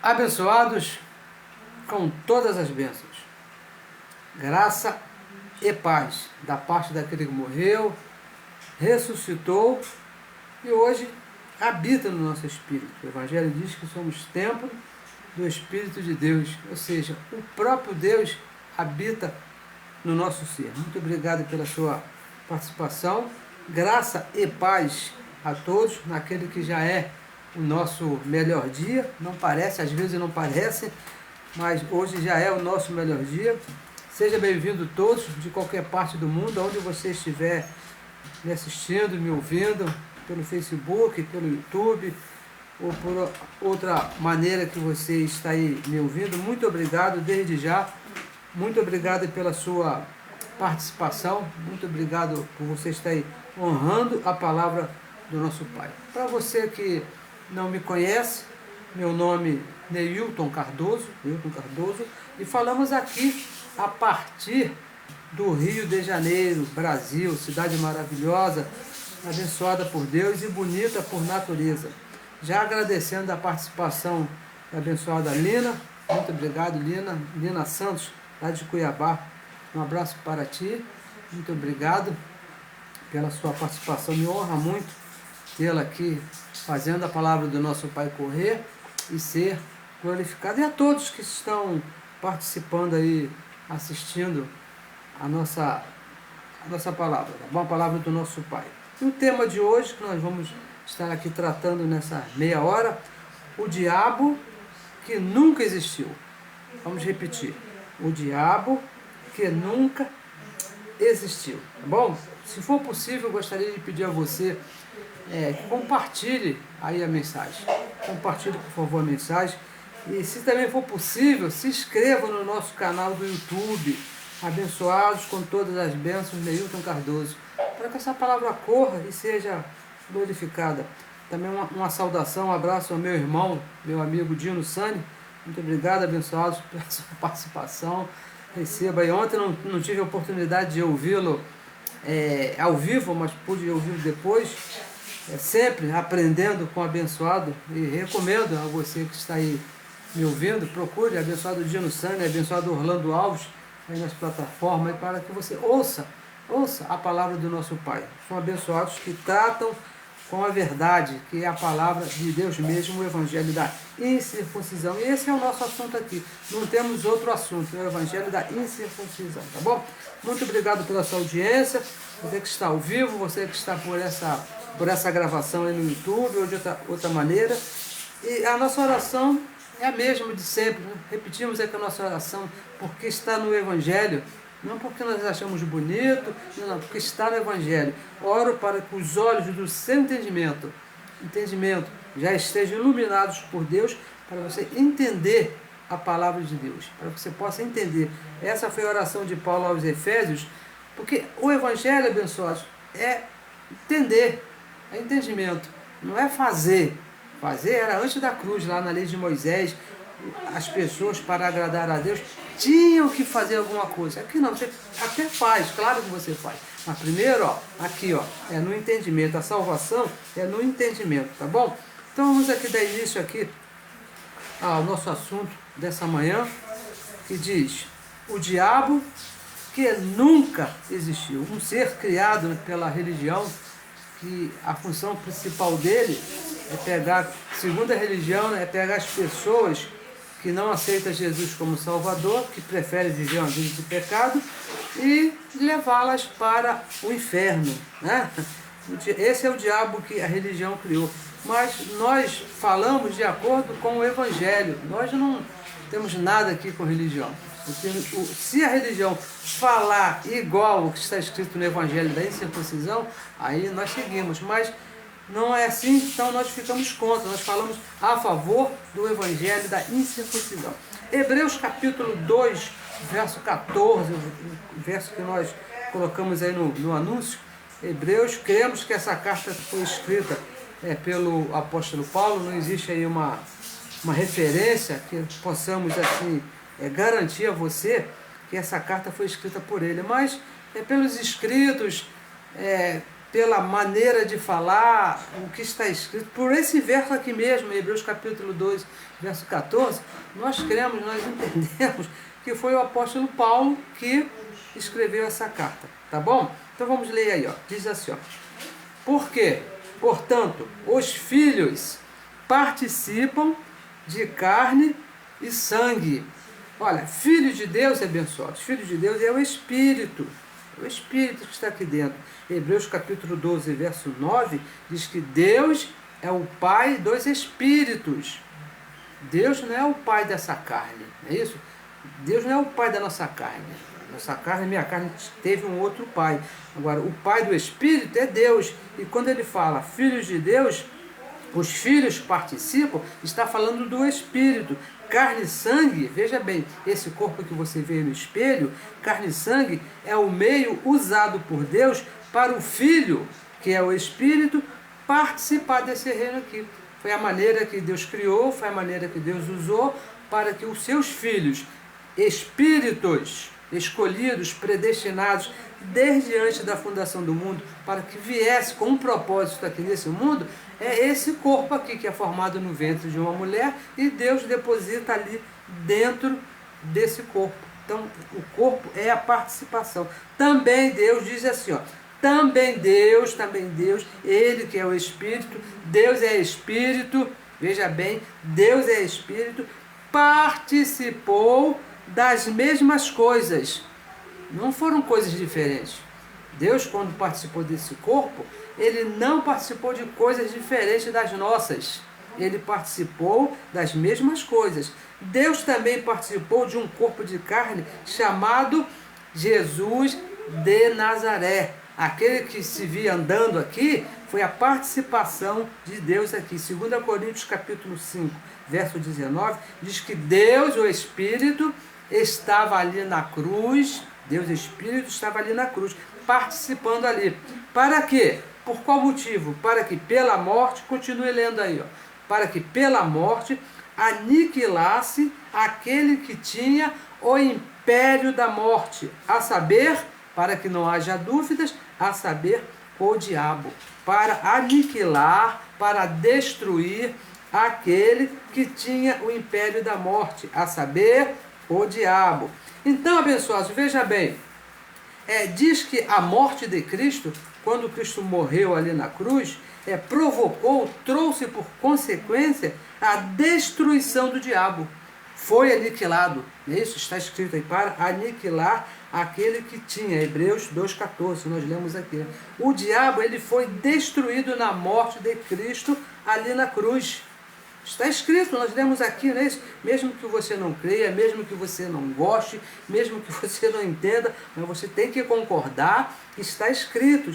abençoados com todas as bênçãos, graça e paz da parte daquele que morreu, ressuscitou e hoje habita no nosso espírito. O Evangelho diz que somos templo do Espírito de Deus, ou seja, o próprio Deus habita no nosso ser. Muito obrigado pela sua participação, graça e paz a todos, naquele que já é o nosso melhor dia. Não parece, às vezes não parece, mas hoje já é o nosso melhor dia. Seja bem-vindo todos, de qualquer parte do mundo, onde você estiver me assistindo, me ouvindo, pelo Facebook, pelo YouTube, ou por outra maneira que você está aí me ouvindo. Muito obrigado desde já, muito obrigado pela sua participação, muito obrigado por você estar aí honrando a palavra do nosso Pai. Para você que não me conhece, meu nome é Neilton Cardoso, e falamos aqui a partir do Rio de Janeiro, Brasil, cidade maravilhosa, abençoada por Deus e bonita por natureza. Já agradecendo a participação da abençoada Lina, muito obrigado Lina Santos, lá de Cuiabá, um abraço para ti, muito obrigado pela sua participação, me honra muito tê-la aqui fazendo a palavra do nosso Pai correr e ser glorificado, e a todos que estão participando aí, assistindo a nossa palavra, tá bom? A palavra do nosso Pai. E o tema de hoje que nós vamos estar aqui tratando nessa meia hora, o diabo que nunca existiu. Vamos repetir, o diabo que nunca existiu, tá bom? Se for possível, eu gostaria de pedir a você que compartilhe aí a mensagem. Compartilhe, por favor, a mensagem. E se também for possível, se inscreva no nosso canal do YouTube, Abençoados com todas as bênçãos, Neilton Cardoso, para que essa palavra corra e seja glorificada. Também uma saudação, um abraço ao meu irmão, meu amigo Dino Sani. Muito obrigado, abençoados, pela sua participação. Receba. E ontem não tive a oportunidade de ouvi-lo ao vivo, mas pude ouvi-lo depois. Sempre aprendendo com o abençoado, e recomendo a você que está aí me ouvindo, procure abençoado Dino Sani, abençoado Orlando Alves, aí nas plataformas, para que você ouça a palavra do nosso Pai. São abençoados que tratam com a verdade, que é a palavra de Deus mesmo, o Evangelho da incircuncisão. E esse é o nosso assunto aqui. Não temos outro assunto, é o Evangelho da incircuncisão, tá bom? Muito obrigado pela sua audiência, você que está ao vivo, você que está por essa gravação aí no YouTube ou de outra maneira. E a nossa oração é a mesma de sempre, né? Repetimos aqui a nossa oração, porque está no Evangelho, não porque nós achamos bonito, não, porque está no Evangelho. Oro para que os olhos do seu entendimento já estejam iluminados por Deus, para você entender a palavra de Deus, para que você possa entender. Essa foi a oração de Paulo aos Efésios, porque o Evangelho, abençoados, é entender, é entendimento, não é fazer. Fazer era antes da cruz, lá na lei de Moisés. As pessoas, para agradar a Deus, tinham que fazer alguma coisa. Aqui não, você até faz, claro que você faz. Mas primeiro, aqui, é no entendimento. A salvação é no entendimento, tá bom? Então vamos aqui dar início aqui ao nosso assunto dessa manhã, que diz: o diabo que nunca existiu. Um ser criado pela religião, que a função principal dele é pegar, segundo a religião, é pegar as pessoas que não aceitam Jesus como Salvador, que preferem viver uma vida de pecado, e levá-las para o inferno, né? Esse é o diabo que a religião criou. Mas nós falamos de acordo com o Evangelho. Nós não temos nada aqui com religião. Se a religião falar igual o que está escrito no Evangelho da incircuncisão, aí nós seguimos. Mas não é assim, então nós ficamos contra. Nós falamos a favor do Evangelho da incircuncisão. Hebreus capítulo 2, verso 14, o verso que nós colocamos aí no anúncio. Hebreus, cremos que essa carta foi escrita pelo apóstolo Paulo. Não existe aí uma referência que possamos assim garantir a você que essa carta foi escrita por ele, mas pelos escritos pela maneira de falar, o que está escrito, por esse verso aqui mesmo, Hebreus capítulo 2, verso 14, nós cremos, nós entendemos que foi o apóstolo Paulo que escreveu essa carta, tá bom? Então vamos ler aí, ó. Diz assim, ó. Por quê? Portanto, os filhos participam de carne e sangue. Olha, filho de Deus é abençoado. Filho de Deus é o Espírito. É o Espírito que está aqui dentro. Hebreus capítulo 12, verso 9, diz que Deus é o Pai dos Espíritos. Deus não é o Pai dessa carne, não é isso? Deus não é o Pai da nossa carne. Nossa carne, minha carne, teve um outro Pai. Agora, o Pai do Espírito é Deus. E quando ele fala filhos de Deus, os filhos participam, está falando do Espírito. Carne e sangue, veja bem, esse corpo que você vê no espelho, carne e sangue é o meio usado por Deus para o Filho, que é o Espírito, participar desse reino aqui. Foi a maneira que Deus criou, foi a maneira que Deus usou para que os seus filhos, espíritos escolhidos, predestinados, desde antes da fundação do mundo, para que viesse com um propósito aqui nesse mundo, é esse corpo aqui que é formado no ventre de uma mulher e Deus deposita ali dentro desse corpo. Então, o corpo é a participação. Também Deus diz assim, ó, também Deus, Ele que é o Espírito, Deus é Espírito, veja bem, Deus é Espírito, participou das mesmas coisas. Não foram coisas diferentes. Deus, quando participou desse corpo, Ele não participou de coisas diferentes das nossas. Ele participou das mesmas coisas. Deus também participou de um corpo de carne chamado Jesus de Nazaré. Aquele que se via andando aqui foi a participação de Deus aqui. 2 Coríntios capítulo 5, verso 19, diz que Deus, o Espírito, estava ali na cruz. Deus Espírito estava ali na cruz, participando ali. Para quê? Por qual motivo? Para que pela morte, continue lendo aí, ó, para que pela morte aniquilasse aquele que tinha o império da morte, a saber, para que não haja dúvidas, a saber, o diabo, para aniquilar, para destruir aquele que tinha o império da morte, a saber, o diabo. Então, abençoados, veja bem, diz que a morte de Cristo, quando Cristo morreu ali na cruz, provocou, trouxe por consequência a destruição do diabo. Foi aniquilado, não é isso? Está escrito aí, para aniquilar aquele que tinha, Hebreus 2,14, nós lemos aqui. O diabo, ele foi destruído na morte de Cristo ali na cruz. Está escrito, nós lemos aqui, não é isso? Mesmo que você não creia, mesmo que você não goste, mesmo que você não entenda, mas você tem que concordar, está escrito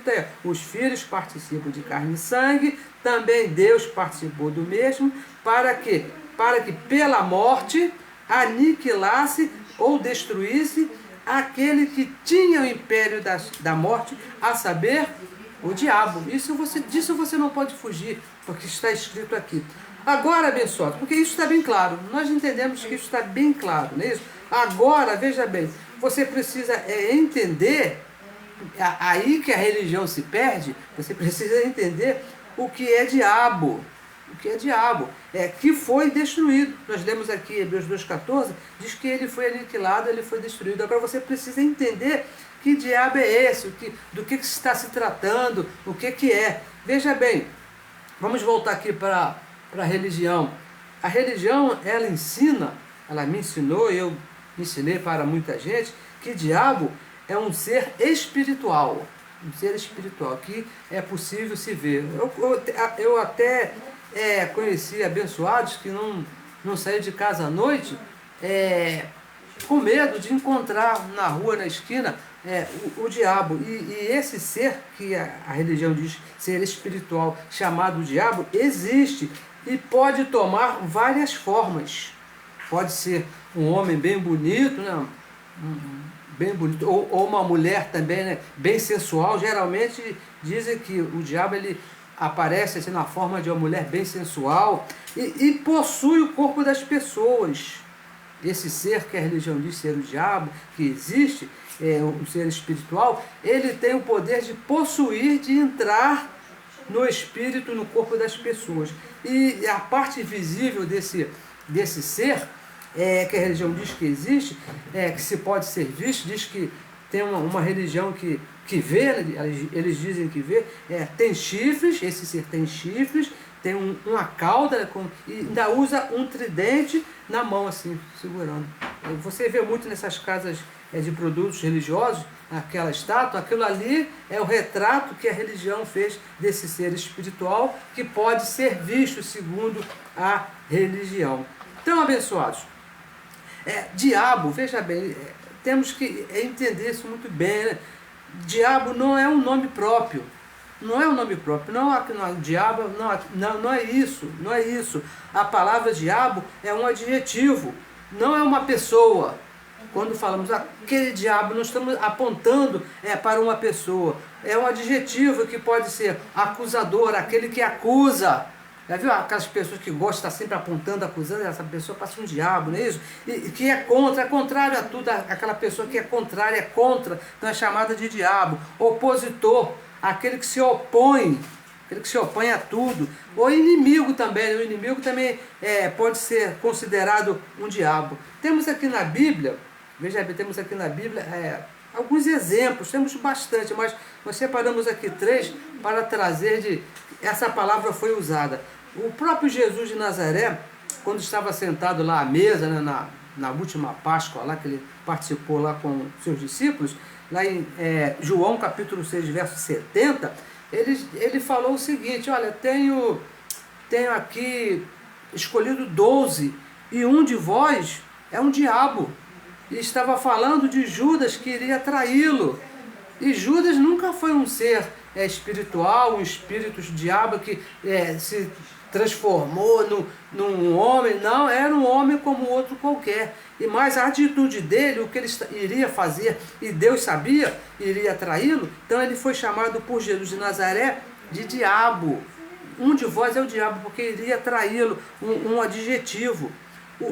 aí, os filhos participam de carne e sangue, também Deus participou do mesmo, para quê? Para que pela morte aniquilasse ou destruísse aquele que tinha o império da morte, a saber, o diabo. Disso você não pode fugir, porque está escrito aqui. Agora, abençoado, porque isso está bem claro, nós entendemos que isso está bem claro, não é isso? Agora, veja bem, você precisa entender, aí que a religião se perde, você precisa entender o que é diabo. O que é diabo? Que foi destruído. Nós lemos aqui, Hebreus 2,14, diz que ele foi aniquilado, ele foi destruído. Agora você precisa entender que diabo é esse, do que está se tratando, o que é. Veja bem, vamos voltar aqui para a religião. A religião, ela me ensinou, eu ensinei para muita gente, que diabo é um ser espiritual. Um ser espiritual, que é possível se ver. Eu até conheci abençoados que não saíram de casa à noite com medo de encontrar na rua, na esquina, o diabo. E esse ser, que a religião diz ser espiritual, chamado diabo, existe e pode tomar várias formas. Pode ser um homem bem bonito, né? Bem bonito, ou uma mulher também, né? Bem sensual. Geralmente dizem que o diabo ele aparece assim, na forma de uma mulher bem sensual e possui o corpo das pessoas. Esse ser que a religião diz ser o diabo, que existe, um ser espiritual, ele tem o poder de possuir, de entrar no espírito, no corpo das pessoas. E a parte visível desse ser, que a religião diz que existe, que se pode ser visto, diz que tem uma religião que vê, eles dizem que vê, tem chifres, esse ser tem chifres, tem uma cauda e ainda usa um tridente na mão, assim, segurando. Você vê muito nessas casas de produtos religiosos, aquela estátua, aquilo ali é o retrato que a religião fez desse ser espiritual, que pode ser visto segundo a religião. Então, abençoados, diabo, veja bem, temos que entender isso muito bem, né? Diabo não é um nome próprio. Não é um nome próprio, diabo, não é isso, não é isso. A palavra diabo é um adjetivo, não é uma pessoa. Quando falamos aquele diabo, nós estamos apontando para uma pessoa. É um adjetivo que pode ser acusador, aquele que acusa. Já viu aquelas pessoas que gostam de estar sempre apontando, acusando, essa pessoa passa um diabo, não é isso? E que é contrário a tudo, aquela pessoa que é contrária, é contra, então é chamada de diabo. Opositor, aquele que se opõe a tudo. Ou inimigo também, o inimigo também pode ser considerado um diabo. Temos aqui na Bíblia, veja bem, temos aqui na Bíblia alguns exemplos, temos bastante, mas nós separamos aqui 3 para trazer essa palavra foi usada. O próprio Jesus de Nazaré, quando estava sentado lá à mesa, né, na última Páscoa, lá que ele participou lá com seus discípulos, lá em João capítulo 6, verso 70, ele falou o seguinte: olha, tenho aqui escolhido 12, e um de vós é um diabo. E estava falando de Judas que iria traí-lo. E Judas nunca foi um ser espiritual, um espírito diabo que se transformou num homem. Não, era um homem como outro qualquer. E mais a atitude dele, o que ele iria fazer, e Deus sabia, iria traí-lo. Então ele foi chamado por Jesus de Nazaré de diabo. Um de vós é o diabo, porque iria traí-lo, um adjetivo.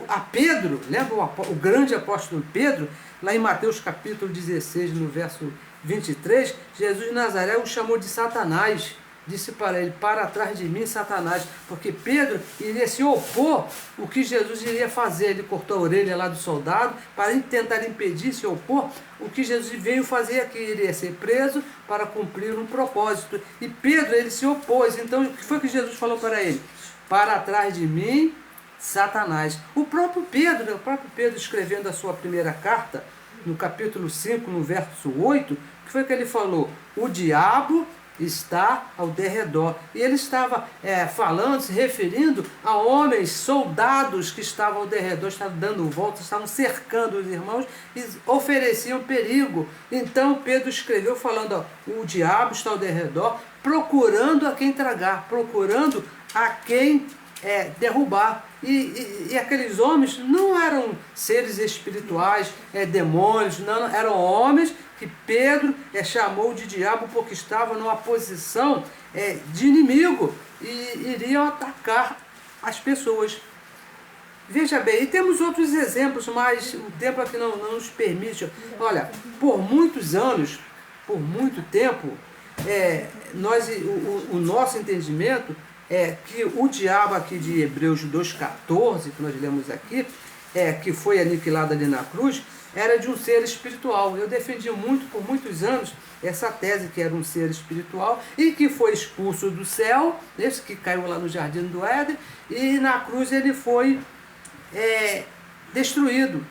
A Pedro, lembra o grande apóstolo Pedro, lá em Mateus capítulo 16, no verso 23, Jesus de Nazaré o chamou de Satanás. Disse para ele: para trás de mim, Satanás, porque Pedro iria se opor o que Jesus iria fazer. Ele cortou a orelha lá do soldado para tentar impedir, se opor o que Jesus veio fazer aqui. Iria ser preso para cumprir um propósito. E Pedro, ele se opôs. Então, o que foi que Jesus falou para ele? Para trás de mim, Satanás. O próprio Pedro escrevendo a sua primeira carta, no capítulo 5, no verso 8, o que foi que ele falou? O diabo está ao derredor. E ele estava falando, se referindo a homens, soldados que estavam ao derredor, estavam dando volta, estavam cercando os irmãos e ofereciam perigo. Então Pedro escreveu falando: o diabo está ao derredor, procurando a quem tragar, procurando a quem derrubar. E aqueles homens não eram seres espirituais, demônios, não, eram homens que Pedro chamou de diabo porque estavam numa posição de inimigo e iriam atacar as pessoas. Veja bem, e temos outros exemplos, mas o tempo aqui não nos permite. Olha, por muitos anos, por muito tempo, o nosso entendimento é que o diabo aqui de Hebreus 2,14, que nós lemos aqui, que foi aniquilado ali na cruz, era de um ser espiritual. Eu defendi por muitos anos, essa tese que era um ser espiritual e que foi expulso do céu, esse que caiu lá no Jardim do Éden, e na cruz ele foi destruído.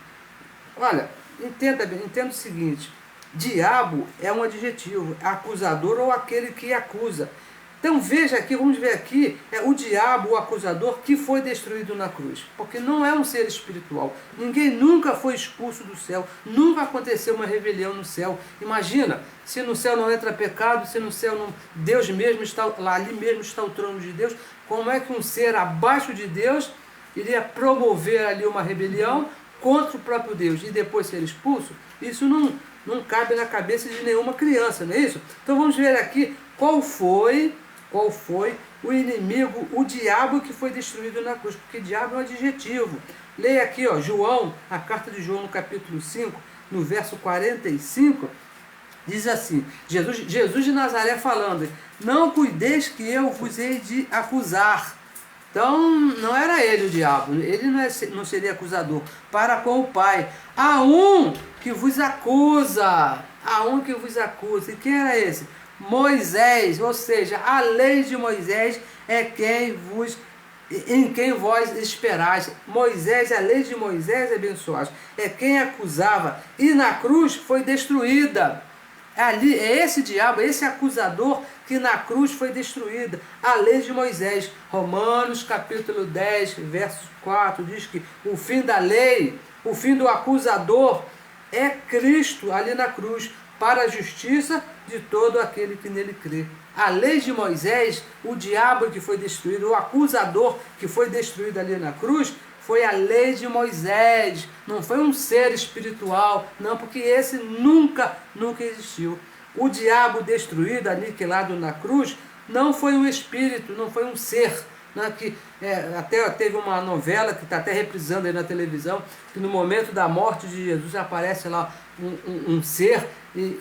Olha, entenda o seguinte: diabo é um adjetivo, acusador ou aquele que acusa. Então veja aqui, vamos ver aqui, o diabo, o acusador, que foi destruído na cruz. Porque não é um ser espiritual. Ninguém nunca foi expulso do céu. Nunca aconteceu uma rebelião no céu. Imagina, se no céu não entra pecado, se no céu não, Deus mesmo está, lá ali mesmo está o trono de Deus, como é que um ser abaixo de Deus iria promover ali uma rebelião contra o próprio Deus e depois ser expulso? Isso não cabe na cabeça de nenhuma criança, não é isso? Então vamos ver aqui qual foi o inimigo, o diabo que foi destruído na cruz, porque diabo é um adjetivo. Leia aqui, João, a carta de João no capítulo 5, no verso 45, diz assim, Jesus de Nazaré falando, não cuideis que eu vos hei de acusar. Então, não era ele o diabo, ele não seria acusador, para com o Pai. Há um que vos acusa, há um que vos acusa. E quem era esse? Moisés, ou seja, a lei de Moisés é em quem vós esperais. Moisés, a lei de Moisés, abençoados, é quem acusava, e na cruz foi destruída. Ali, é esse diabo, esse acusador que na cruz foi destruída. A lei de Moisés. Romanos capítulo 10, verso 4, diz que o fim da lei, o fim do acusador é Cristo ali na cruz, para a justiça de todo aquele que nele crê. A lei de Moisés, o diabo que foi destruído, o acusador que foi destruído ali na cruz, foi a lei de Moisés, não foi um ser espiritual, não, porque esse nunca existiu. O diabo destruído, aniquilado na cruz, não foi um espírito, não foi um ser, né, até teve uma novela que está até reprisando aí na televisão, que no momento da morte de Jesus aparece lá um ser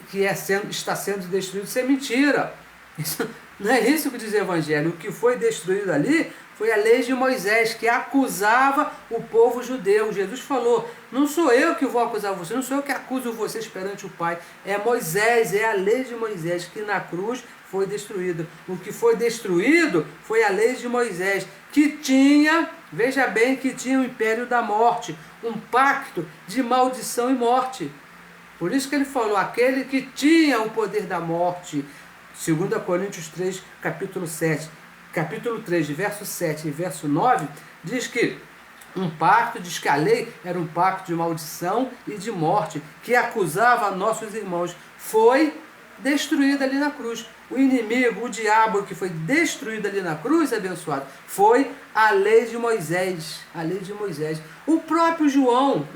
que está sendo destruído. Isso é mentira. Isso, não é isso que diz o Evangelho. O que foi destruído ali foi a lei de Moisés, que acusava o povo judeu. Jesus falou, não sou eu que vou acusar vocês, não sou eu que acuso vocês perante o Pai. É Moisés, é a lei de Moisés, que na cruz foi destruída. O que foi destruído foi a lei de Moisés, que tinha, veja bem, que tinha o império da morte, um pacto de maldição e morte. Por isso que ele falou, aquele que tinha o poder da morte. 2 Coríntios 3, capítulo 3, verso 7 e verso 9, diz que diz que a lei era um pacto de maldição e de morte, que acusava nossos irmãos. Foi destruída ali na cruz. O inimigo, o diabo que foi destruído ali na cruz, abençoado, foi a lei de Moisés. A lei de Moisés. O próprio João,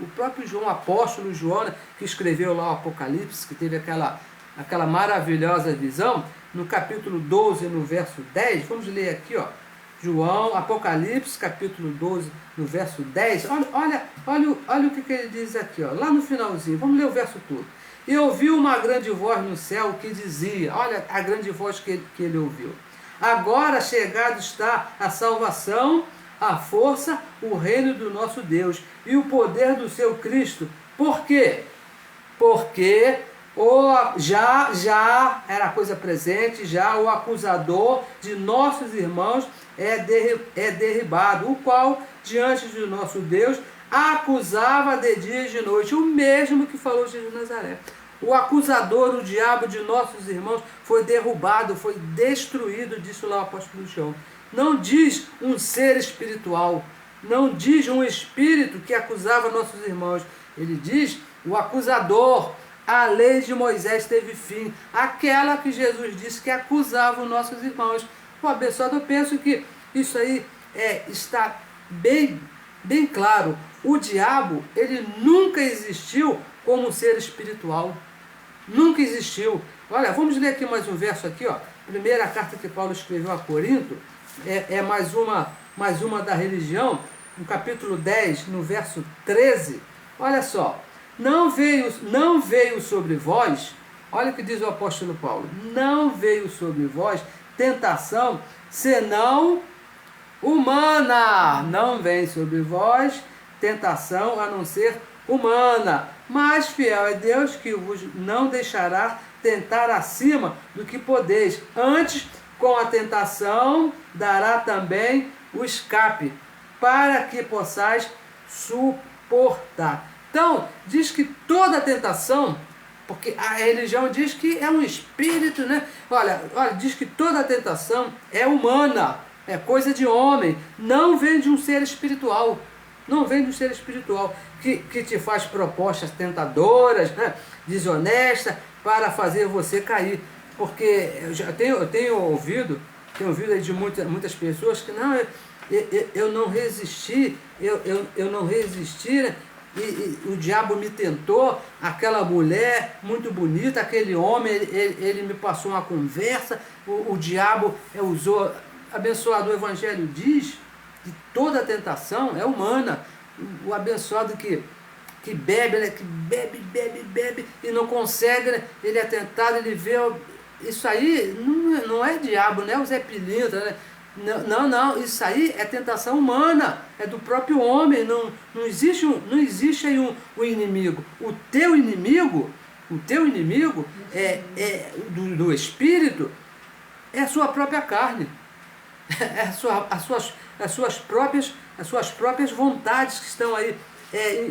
apóstolo João, que escreveu lá o Apocalipse, que teve aquela maravilhosa visão, no capítulo 12, no verso 10, vamos ler aqui, ó, João, Apocalipse, capítulo 12, no verso 10, olha o que ele diz aqui, ó, lá no finalzinho, vamos ler o verso todo. E ouviu uma grande voz no céu que dizia, olha a grande voz que ele ouviu, agora chegado está a salvação, a força, o reino do nosso Deus e o poder do seu Cristo. Por quê? Porque já era coisa presente, já o acusador de nossos irmãos é derribado, o qual, diante de nosso Deus, acusava de dia e de noite, o mesmo que falou Jesus de Nazaré. O acusador, o diabo de nossos irmãos, foi derrubado, foi destruído, disse lá o apóstolo João. Não diz um ser espiritual, não diz um espírito que acusava nossos irmãos, ele diz o acusador. A lei de Moisés teve fim, aquela que Jesus disse que acusava os nossos irmãos. Pô, abençoado, eu penso que isso aí está bem claro. O diabo, ele nunca existiu como um ser espiritual. Nunca existiu. Olha, vamos ler aqui mais um verso aqui, ó. Primeira carta que Paulo escreveu a Corinto, mais uma da religião, no capítulo 10, no verso 13. Olha só. Não veio sobre vós, olha o que diz o apóstolo Paulo, não veio sobre vós tentação senão humana. Não vem sobre vós tentação a não ser humana, mas fiel é Deus que vos não deixará tentar acima do que podeis. Antes, com a tentação, dará também o escape, para que possais suportar. Então, diz que toda tentação, porque a religião diz que é um espírito, né? Olha, diz que toda tentação é humana, é coisa de homem, não vem de um ser espiritual. Não vem de um ser espiritual que te faz propostas tentadoras, né? Desonestas, para fazer você cair. Porque eu tenho ouvido aí de muitas pessoas que não, eu não resisti, eu não resisti, né? E o diabo me tentou, aquela mulher muito bonita, aquele homem, ele me passou uma conversa, o diabo usou, abençoado, o Evangelho diz que toda tentação é humana. O abençoado que que bebe, né? Que bebe e não consegue, né? Ele é tentado, ele vê. Isso aí não é diabo, não é o Zé Pilintra, né? Não, isso aí é tentação humana, é do próprio homem, não existe aí um inimigo. O teu inimigo do espírito é a sua própria carne, é as suas próprias vontades que estão aí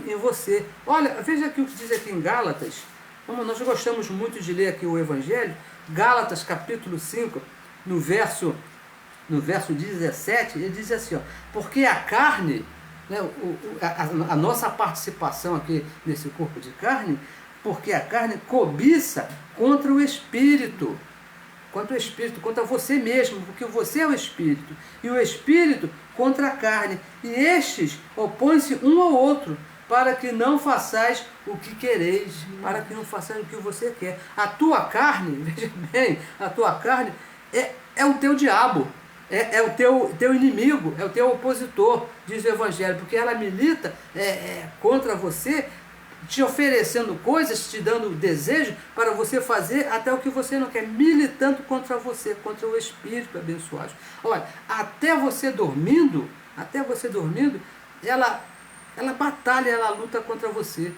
em você. Olha, veja aqui o que diz aqui em Gálatas. Nós gostamos muito de ler aqui o Evangelho. Gálatas capítulo 5, no verso 17, ele diz assim, ó, porque a carne, né, a nossa participação aqui nesse corpo de carne, porque a carne cobiça contra o espírito, contra você mesmo, porque você é o espírito, e o espírito contra a carne, e estes opõem-se um ao outro, para que não façais o que quereis, para que não façais o que você quer. A tua carne, veja bem, a tua carne é o teu diabo, é o teu inimigo, é o teu opositor, diz o Evangelho, porque ela milita contra você, te oferecendo coisas, te dando desejo para você fazer até o que você não quer, militando contra você, contra o espírito abençoado. Olha, até você dormindo, ela batalha, ela luta contra você.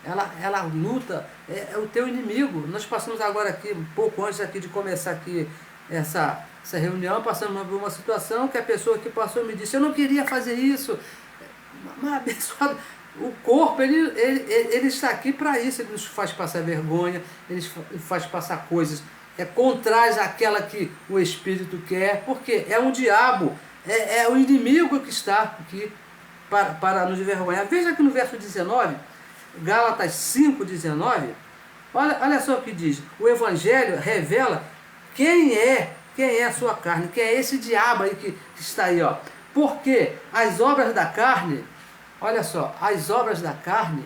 Ela luta, é o teu inimigo. Nós passamos agora aqui, um pouco antes aqui de começar aqui essa reunião, passamos por uma situação que a pessoa que passou me disse, eu não queria fazer isso, mas abençoado, o corpo, ele está aqui para isso, ele nos faz passar vergonha, ele faz passar coisas contrárias àquela que o Espírito quer, porque é um diabo, é o inimigo que está aqui para nos envergonhar. Veja aqui no verso 19, Gálatas 5:19, olha só o que diz, o Evangelho revela quem é a sua carne, quem é esse diabo aí que está aí, ó. Porque as obras da carne, olha só, as obras da carne,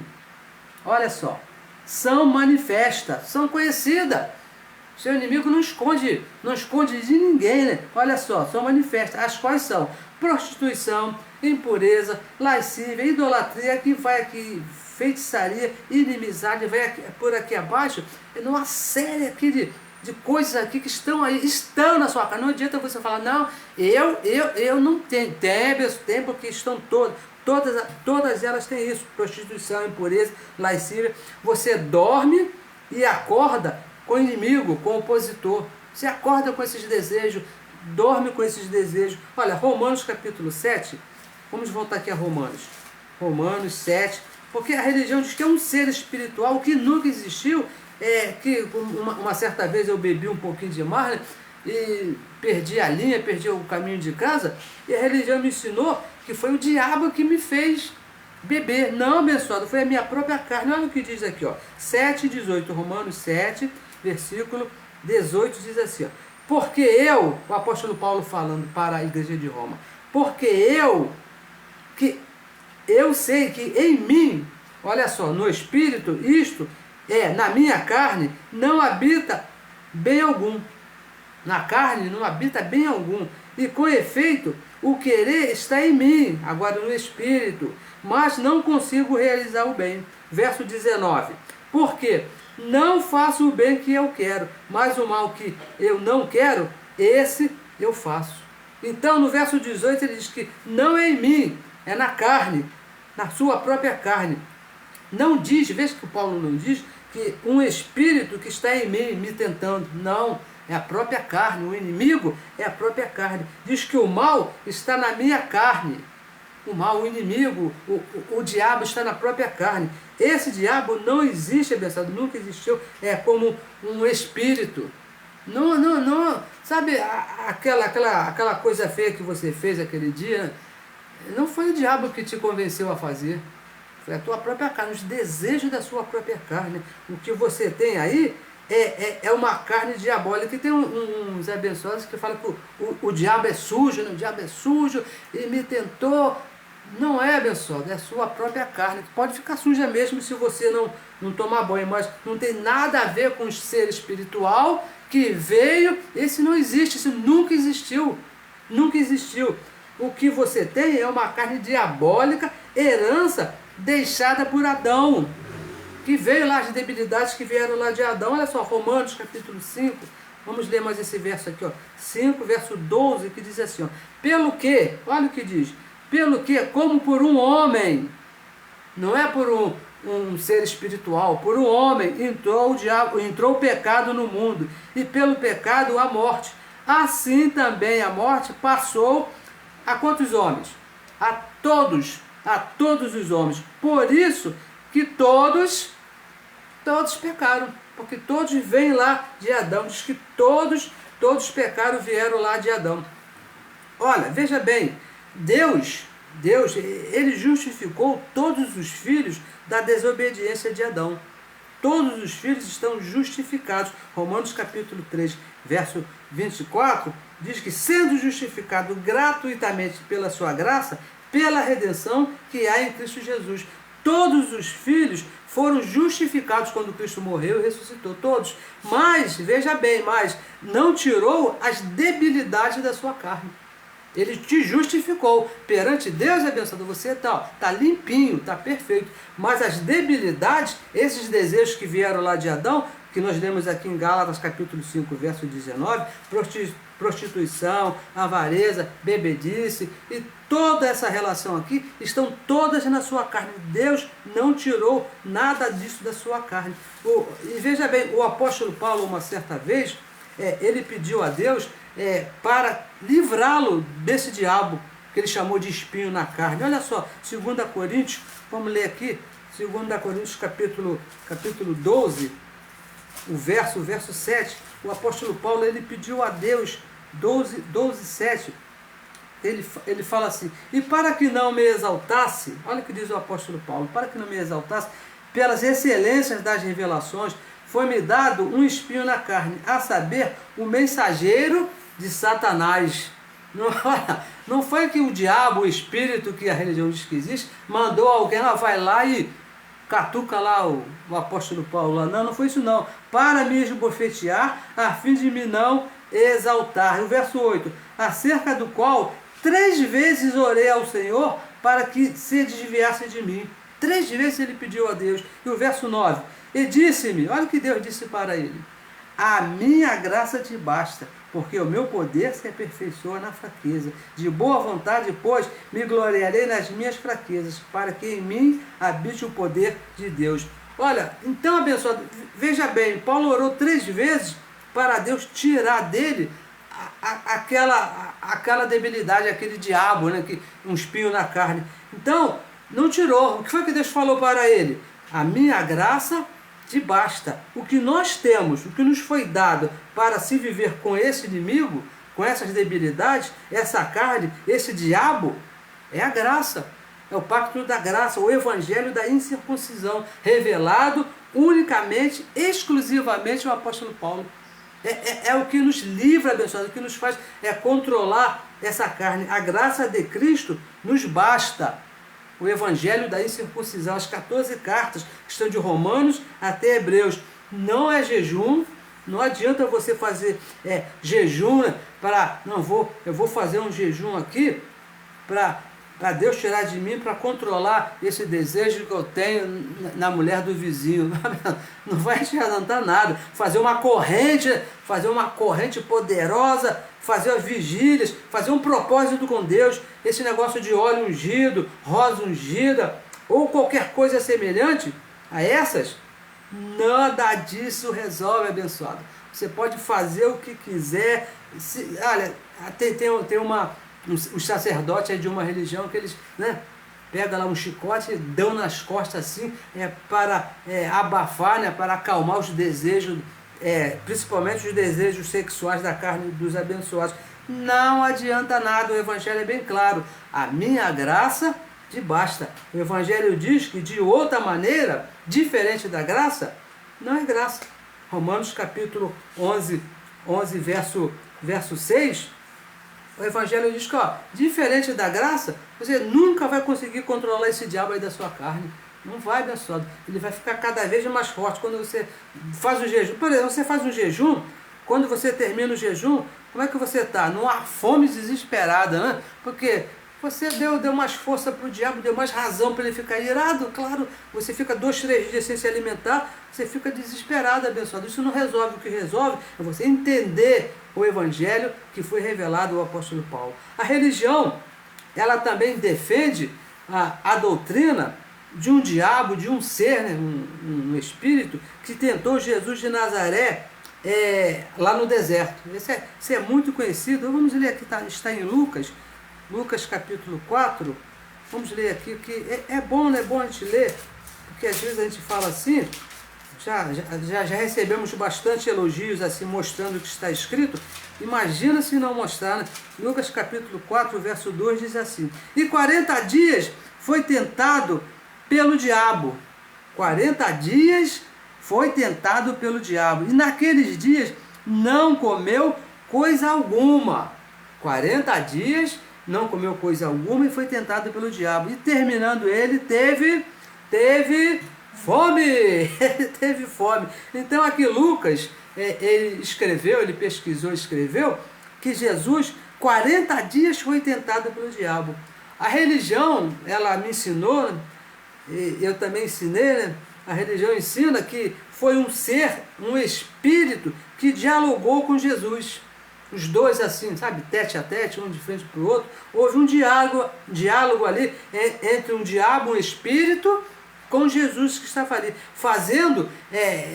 olha só, são manifestas, são conhecidas. Seu inimigo não esconde de ninguém, né? Olha só, são manifestas. As quais são prostituição, impureza, lascívia, idolatria, que vai aqui, feitiçaria, inimizade, vai aqui, por aqui abaixo, numa série aqui de coisas aqui que estão na sua carne. Não adianta você falar, não, eu não tenho, tem porque estão todas elas têm isso, prostituição, impureza, lascívia. Você dorme e acorda com o inimigo, com o opositor. Você acorda com esses desejos, dorme com esses desejos. Olha, Romanos capítulo 7, vamos voltar aqui a Romanos 7, porque a religião diz que é um ser espiritual que nunca existiu, que uma certa vez eu bebi um pouquinho demais, né, e perdi a linha, perdi o caminho de casa, e a religião me ensinou que foi o diabo que me fez beber. Não, abençoado, foi a minha própria carne. Olha o que diz aqui, ó, 7:18, Romanos 7, versículo 18, diz assim, ó, porque o apóstolo Paulo falando para a igreja de Roma, porque eu sei que em mim, olha só, no espírito, isto na minha carne, não habita bem algum. Na carne não habita bem algum. E com efeito, o querer está em mim, agora no espírito, mas não consigo realizar o bem. Verso 19. Porque não faço o bem que eu quero, mas o mal que eu não quero, esse eu faço. Então, no verso 18, ele diz que não é em mim, é na carne, na sua própria carne. Não diz, veja que o Paulo não diz, que um espírito que está em mim, me tentando. Não, é a própria carne, o inimigo é a própria carne. Diz que o mal está na minha carne. O mal, o inimigo, o diabo está na própria carne. Esse diabo não existe, abençoado, nunca existiu, é como um espírito. Não, sabe aquela coisa feia que você fez aquele dia? Não foi o diabo que te convenceu a fazer. Foi a tua própria carne, os desejos da sua própria carne. O que você tem aí é uma carne diabólica. E tem uns abençoados que falam que o diabo é sujo, né? O diabo é sujo e me tentou. Não é, abençoado, é a sua própria carne. Pode ficar suja mesmo se você não tomar banho, mas não tem nada a ver com o ser espiritual que veio. Esse não existe, esse nunca existiu. Nunca existiu. O que você tem é uma carne diabólica, herança deixada por Adão, que veio lá, as debilidades que vieram lá de Adão. Olha só, Romanos capítulo 5, vamos ler mais esse verso aqui, ó, 5, verso 12, que diz assim, ó, pelo que, olha o que diz, pelo que, como por um homem, não é por um ser espiritual, por um homem entrou o diabo, entrou o pecado no mundo, e pelo pecado a morte. Assim também a morte passou a quantos homens? A todos os homens. Por isso que todos pecaram, porque todos vêm lá de Adão. Diz que todos pecaram, vieram lá de Adão. Olha, veja bem, Deus, ele justificou todos os filhos da desobediência de Adão. Todos os filhos estão justificados. Romanos capítulo 3, verso 24, diz que sendo justificado gratuitamente pela sua graça, pela redenção que há em Cristo Jesus. Todos os filhos foram justificados quando Cristo morreu e ressuscitou, todos. Mas, veja bem, mas não tirou as debilidades da sua carne. Ele te justificou perante Deus, abençoado. Você está limpinho, está perfeito. Mas as debilidades, esses desejos que vieram lá de Adão, que nós lemos aqui em Gálatas capítulo 5, verso 19, prostituição, avareza, bebedice, e toda essa relação aqui, estão todas na sua carne. Deus não tirou nada disso da sua carne. E veja bem, o apóstolo Paulo, uma certa vez, ele pediu a Deus para livrá-lo desse diabo, que ele chamou de espinho na carne. Olha só, 2 Coríntios, vamos ler aqui, 2 Coríntios capítulo 12, o verso 7, o apóstolo Paulo, ele pediu a Deus, 12, 7, ele fala assim, e para que não me exaltasse, olha o que diz o apóstolo Paulo, para que não me exaltasse, pelas excelências das revelações, foi-me dado um espinho na carne, a saber, o mensageiro de Satanás. Não foi que o diabo, o espírito que a religião diz que existe, mandou alguém, vai lá e catuca lá o apóstolo Paulo lá. Não foi isso não. Para me esbofetear, a fim de me não exaltar. O verso 8, acerca do qual 3 vezes orei ao Senhor para que se desviasse de mim. 3 vezes ele pediu a Deus. E o verso 9, e disse-me, olha o que Deus disse para ele, a minha graça te basta, porque o meu poder se aperfeiçoa na fraqueza. De boa vontade, pois, me gloriarei nas minhas fraquezas, para que em mim habite o poder de Deus. Olha, então, abençoado, veja bem, Paulo orou 3 vezes para Deus tirar dele aquela debilidade, aquele diabo, né, um espinho na carne. Então, não tirou. O que foi que Deus falou para ele? A minha graça te basta. O que nós temos, o que nos foi dado para se viver com esse inimigo, com essas debilidades, essa carne, esse diabo, é a graça. É o pacto da graça, o evangelho da incircuncisão, revelado unicamente, exclusivamente ao apóstolo Paulo. É o que nos livra, abençoado, o que nos faz controlar essa carne. A graça de Cristo nos basta. O evangelho da incircuncisão, as 14 cartas que estão de Romanos até Hebreus. Não é jejum, não adianta você fazer jejum para, eu vou fazer um jejum aqui para Deus tirar de mim, para controlar esse desejo que eu tenho na mulher do vizinho. Não vai te adiantar nada. Fazer uma corrente poderosa, fazer as vigílias, fazer um propósito com Deus, esse negócio de óleo ungido, rosa ungida, ou qualquer coisa semelhante a essas, nada disso resolve, abençoado. Você pode fazer o que quiser. Olha, tem os sacerdotes de uma religião que eles, pegam lá um chicote e dão nas costas assim, para abafar, para acalmar os desejos, principalmente os desejos sexuais da carne dos abençoados. Não adianta nada, o evangelho é bem claro. A minha graça te basta. O evangelho diz que de outra maneira, diferente da graça, não é graça. Romanos capítulo 11 verso 6, o evangelho diz que, diferente da graça, você nunca vai conseguir controlar esse diabo aí da sua carne. Não vai, abençoado. Ele vai ficar cada vez mais forte. Quando você faz um jejum, por exemplo, você faz um jejum, quando você termina o jejum, como é que você está? Numa fome desesperada, né? Porque Você deu mais força para o diabo, deu mais razão para ele ficar irado, claro, você fica 2, 3 dias sem se alimentar, você fica desesperado, abençoado. Isso não resolve. O que resolve é você entender o evangelho que foi revelado ao apóstolo Paulo. A religião, ela também defende a doutrina de um diabo, de um ser, né, um espírito, que tentou Jesus de Nazaré lá no deserto. Esse é muito conhecido. Vamos ler aqui, está em Lucas capítulo 4, vamos ler aqui, que é bom, né? É bom a gente ler, porque às vezes a gente fala assim, já recebemos bastante elogios assim, mostrando o que está escrito, imagina se não mostrar, né? Lucas capítulo 4, verso 2 diz assim: e 40 dias foi tentado pelo diabo, 40 dias foi tentado pelo diabo, e naqueles dias não comeu coisa alguma, 40 dias não comeu coisa alguma e foi tentado pelo diabo. E terminando ele, teve fome. Teve fome. Então aqui Lucas, ele escreveu, ele pesquisou, escreveu, que Jesus, 40 dias foi tentado pelo diabo. A religião, ela me ensinou, e eu também ensinei, né? A religião ensina que foi um ser, um espírito, que dialogou com Jesus. Os dois assim, sabe, tete a tete, um de frente para o outro. Houve um diálogo ali entre um diabo, um espírito, com Jesus que estava ali, fazendo,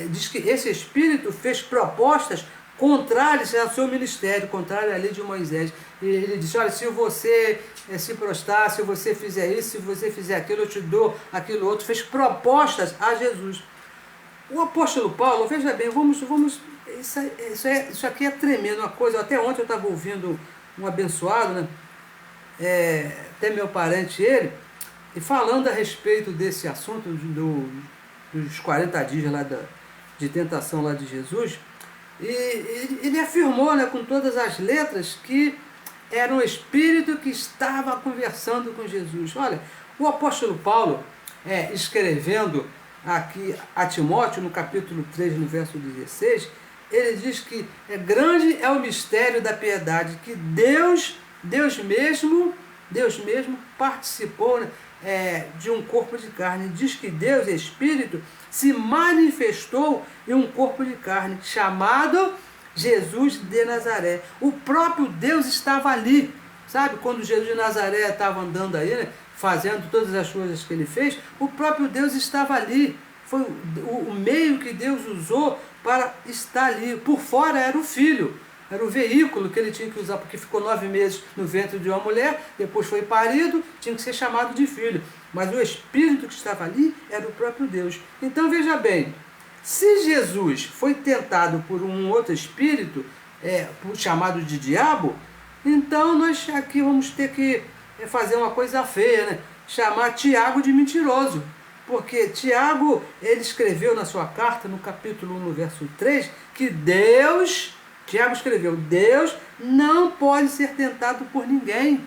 diz que esse espírito fez propostas contrárias ao seu ministério, contrárias à lei de Moisés. E ele disse: olha, se você se prostrar, se você fizer isso, se você fizer aquilo, eu te dou aquilo outro. Fez propostas a Jesus. O apóstolo Paulo, veja bem, isso aqui é tremendo, uma coisa. Até ontem eu estava ouvindo um abençoado, né? Até meu parente, ele, e falando a respeito desse assunto dos 40 dias lá de tentação lá de Jesus, e ele afirmou, né, com todas as letras, que era um espírito que estava conversando com Jesus. Olha, o apóstolo Paulo, escrevendo aqui a Timóteo, no capítulo 3, no verso 16, ele diz que grande é o mistério da piedade, que Deus mesmo participou, né, de um corpo de carne. Diz que Deus, Espírito, se manifestou em um corpo de carne, chamado Jesus de Nazaré. O próprio Deus estava ali, sabe? Quando Jesus de Nazaré estava andando aí, né, fazendo todas as coisas que ele fez, o próprio Deus estava ali. Foi o meio que Deus usou para estar ali. Por fora era o Filho, era o veículo que ele tinha que usar, porque ficou 9 meses no ventre de uma mulher, depois foi parido, tinha que ser chamado de filho. Mas o Espírito que estava ali era o próprio Deus. Então veja bem, se Jesus foi tentado por um outro espírito, chamado de diabo, então nós aqui vamos ter que fazer uma coisa feia, né? Chamar Tiago de mentiroso. Porque Tiago, ele escreveu na sua carta, no capítulo 1, no verso 3, que Tiago escreveu: Deus não pode ser tentado por ninguém.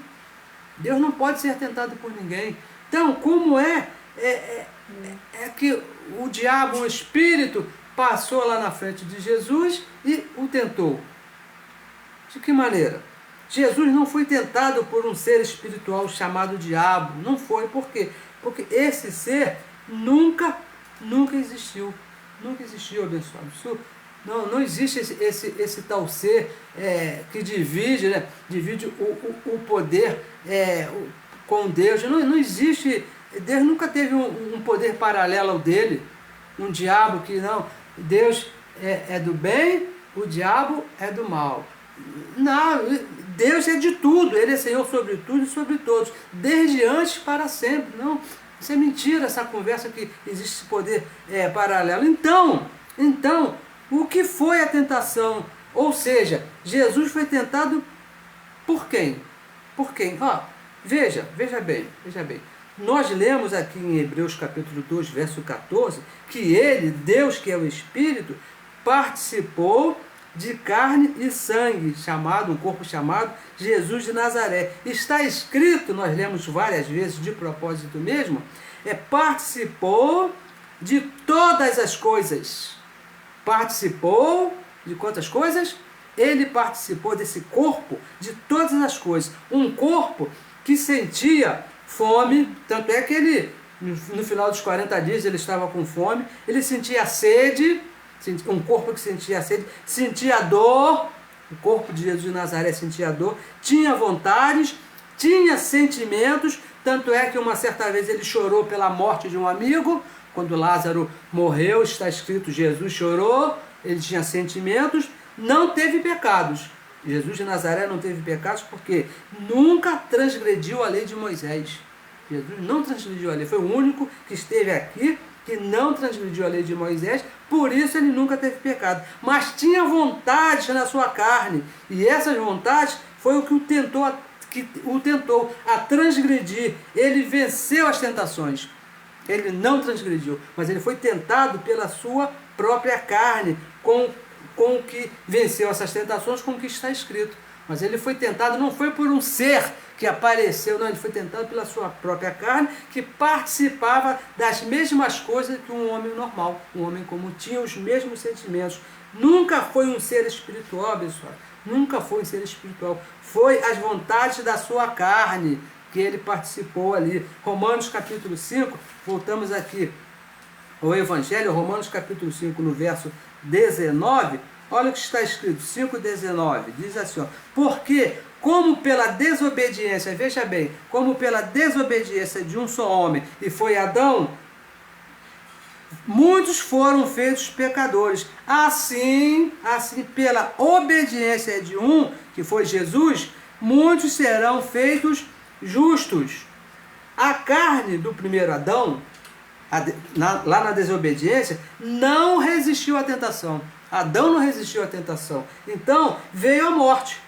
Deus não pode ser tentado por ninguém. Então, como é que o diabo, um espírito, passou lá na frente de Jesus e o tentou? De que maneira? Jesus não foi tentado por um ser espiritual chamado diabo. Não foi. Por quê? Porque esse ser nunca existiu. Nunca existiu, abençoado. Isso, não existe esse tal ser que divide, né? Divide o poder com Deus. Não existe. Deus nunca teve um poder paralelo ao dele. Um diabo que não. Deus é do bem, o diabo é do mal. Não, Deus é de tudo. Ele é Senhor sobre tudo e sobre todos. Desde antes para sempre. Não. Isso é mentira, essa conversa que existe esse poder paralelo. Então, o que foi a tentação? Ou seja, Jesus foi tentado por quem? Por quem? Veja bem. Nós lemos aqui em Hebreus capítulo 2, verso 14, que ele, Deus que é o Espírito, participou de carne e sangue, um corpo chamado Jesus de Nazaré. Está escrito, nós lemos várias vezes de propósito mesmo, participou de todas as coisas. Participou de quantas coisas? Ele participou desse corpo de todas as coisas. Um corpo que sentia fome, tanto é que ele, no final dos 40 dias, ele estava com fome, ele sentia sede, um corpo que sentia sede, sentia dor, o corpo de Jesus de Nazaré sentia dor, tinha vontades, tinha sentimentos, tanto é que uma certa vez ele chorou pela morte de um amigo, quando Lázaro morreu, está escrito, Jesus chorou, ele tinha sentimentos, não teve pecados. Jesus de Nazaré não teve pecados porque nunca transgrediu a lei de Moisés. Jesus não transgrediu a lei, foi o único que esteve aqui que não transgrediu a lei de Moisés, por isso ele nunca teve pecado. Mas tinha vontades na sua carne, e essas vontades foi o que o tentou a transgredir. Ele venceu as tentações. Ele não transgrediu, mas ele foi tentado pela sua própria carne, com o que venceu essas tentações, com o que está escrito. Mas ele foi tentado, não foi por um ser que apareceu, não, ele foi tentado pela sua própria carne, que participava das mesmas coisas que um homem normal, um homem comum, tinha os mesmos sentimentos. Nunca foi um ser espiritual, pessoal, nunca foi um ser espiritual, foi as vontades da sua carne que ele participou ali. Romanos capítulo 5, voltamos aqui ao Evangelho, Romanos capítulo 5, no verso 19, olha o que está escrito, 5,19, diz assim, ó, porque como pela desobediência, veja bem, como pela desobediência de um só homem, e foi Adão, muitos foram feitos pecadores. Assim pela obediência de um, que foi Jesus, muitos serão feitos justos. A carne do primeiro Adão, lá na desobediência, não resistiu à tentação. Adão não resistiu à tentação. Então veio a morte.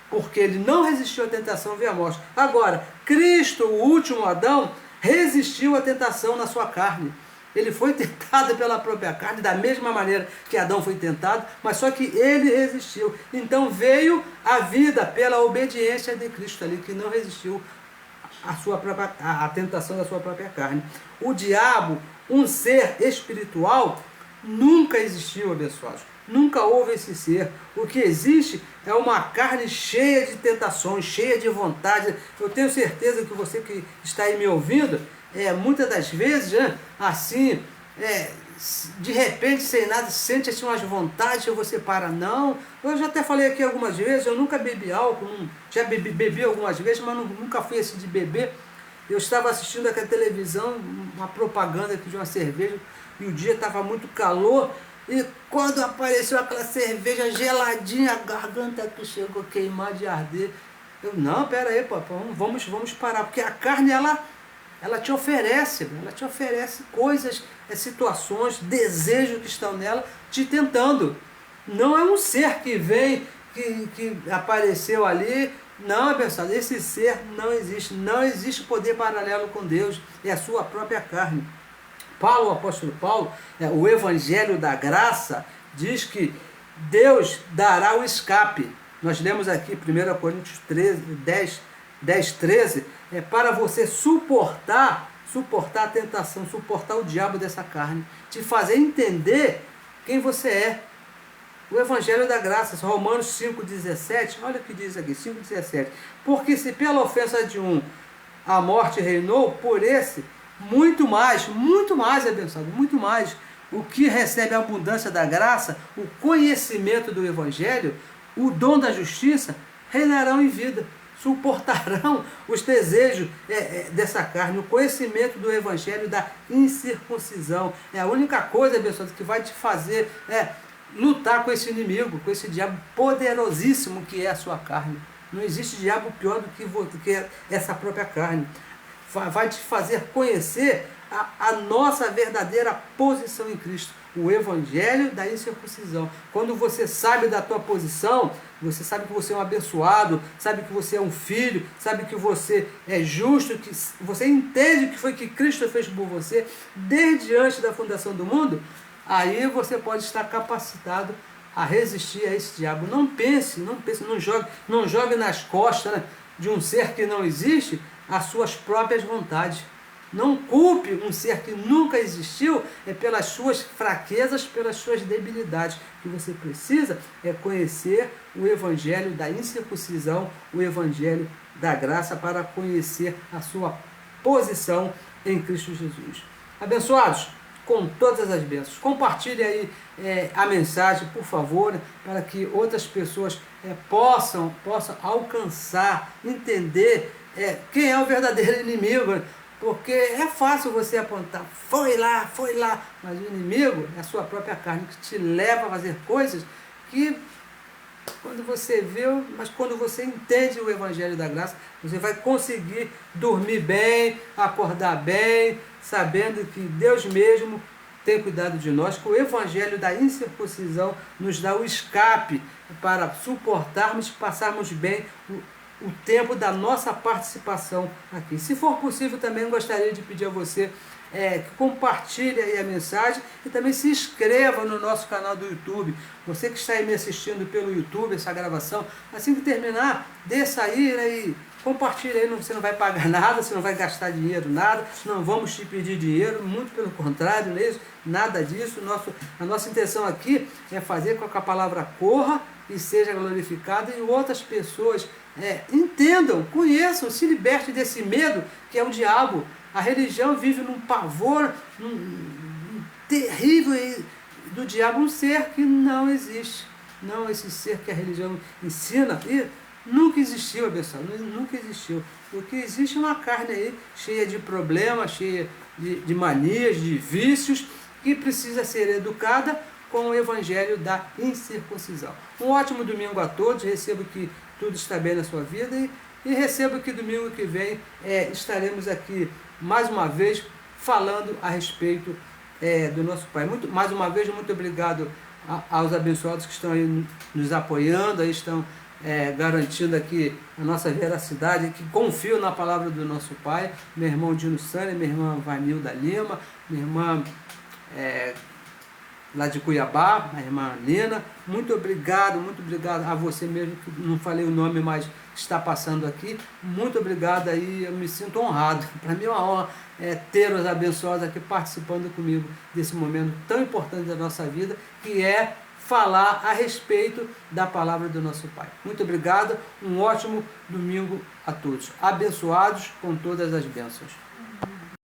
Porque ele não resistiu à tentação, veio a morte. Agora, Cristo, o último Adão, resistiu à tentação na sua carne. Ele foi tentado pela própria carne, da mesma maneira que Adão foi tentado, mas só que ele resistiu. Então veio a vida pela obediência de Cristo ali, que não resistiu à tentação da sua própria carne. O diabo, um ser espiritual, nunca existiu, abençoados. Nunca houve esse ser. O que existe é uma carne cheia de tentações, cheia de vontade. Eu tenho certeza que você que está aí me ouvindo, muitas das vezes, né, assim, de repente, sem nada, sente assim umas vontades e você para. Não, eu já até falei aqui algumas vezes, eu nunca bebi álcool, já bebi algumas vezes, mas nunca fui esse de beber. Eu estava assistindo aqui a televisão, uma propaganda aqui de uma cerveja, e o dia estava muito calor, e quando apareceu aquela cerveja geladinha, a garganta que chegou a queimar de arder. Eu, não, pera aí, papai, vamos parar, porque a carne, ela te oferece coisas, situações, desejos que estão nela, te tentando. Não é um ser que vem, que apareceu ali. Não, abençoado, esse ser não existe poder paralelo com Deus, é a sua própria carne. Paulo, o apóstolo Paulo, o Evangelho da Graça, diz que Deus dará o escape. Nós lemos aqui 1 Coríntios 10, 13, para você suportar a tentação, suportar o diabo dessa carne, te fazer entender quem você é. O Evangelho da Graça, Romanos 5,17, olha o que diz aqui, 5,17. Porque se pela ofensa de um a morte reinou, por esse, muito mais, abençoado, muito mais, o que recebe a abundância da graça, o conhecimento do Evangelho, o dom da justiça, reinarão em vida, suportarão os desejos dessa carne, o conhecimento do Evangelho da incircuncisão. É a única coisa, abençoado, que vai te fazer lutar com esse inimigo, com esse diabo poderosíssimo que é a sua carne. Não existe diabo pior do que essa própria carne. Vai te fazer conhecer a nossa verdadeira posição em Cristo, o Evangelho da incircuncisão. Quando você sabe da tua posição, você sabe que você é um abençoado, sabe que você é um filho, sabe que você é justo, que você entende o que foi que Cristo fez por você desde antes da fundação do mundo, aí você pode estar capacitado a resistir a esse diabo. Não pense, não jogue nas costas, né, de um ser que não existe as suas próprias vontades. Não culpe um ser que nunca existiu pelas suas fraquezas, pelas suas debilidades. O que você precisa é conhecer o evangelho da incircuncisão, o evangelho da graça, para conhecer a sua posição em Cristo Jesus. Abençoados, com todas as bênçãos. Compartilhe aí a mensagem, por favor, para que outras pessoas possam alcançar, entender quem é o verdadeiro inimigo. Porque é fácil você apontar, foi lá, mas o inimigo é a sua própria carne, que te leva a fazer coisas que, quando você vê, mas quando você entende o evangelho da graça, você vai conseguir dormir bem, acordar bem, sabendo que Deus mesmo tem cuidado de nós, que o evangelho da incircuncisão nos dá o escape para suportarmos, passarmos bem o tempo da nossa participação aqui. Se for possível, também gostaria de pedir a você que compartilhe aí a mensagem e também se inscreva no nosso canal do YouTube. Você que está aí me assistindo pelo YouTube, essa gravação, assim que terminar, desça aí, né, e compartilhe aí, você não vai pagar nada, você não vai gastar dinheiro, nada, não vamos te pedir dinheiro, muito pelo contrário, não é isso? Nada disso. A nossa intenção aqui é fazer com que a palavra corra e seja glorificada e outras pessoas entendam, conheçam, se libertem desse medo que é o diabo. A religião vive num pavor terrível do diabo, um ser que não existe. Não esse ser que a religião ensina e nunca existiu, abençoado, nunca existiu. O que existe é uma carne aí cheia de problemas, cheia de manias, de vícios, que precisa ser educada com o evangelho da incircuncisão. Um ótimo domingo a todos, recebo que tudo está bem na sua vida e recebo que domingo que vem estaremos aqui mais uma vez falando a respeito do nosso Pai. Mais uma vez, muito obrigado aos abençoados que estão aí nos apoiando, aí estão garantindo aqui a nossa veracidade, que confiam na palavra do nosso Pai. Meu irmão Dino Sânia, minha irmã Vanilda Lima, minha irmã lá de Cuiabá, a irmã Nina, muito obrigado a você mesmo, que não falei o nome, mas está passando aqui, muito obrigado aí, eu me sinto honrado, para mim é uma honra ter os abençoados aqui participando comigo desse momento tão importante da nossa vida, que é falar a respeito da palavra do nosso Pai. Muito obrigado, um ótimo domingo a todos, abençoados com todas as bênçãos.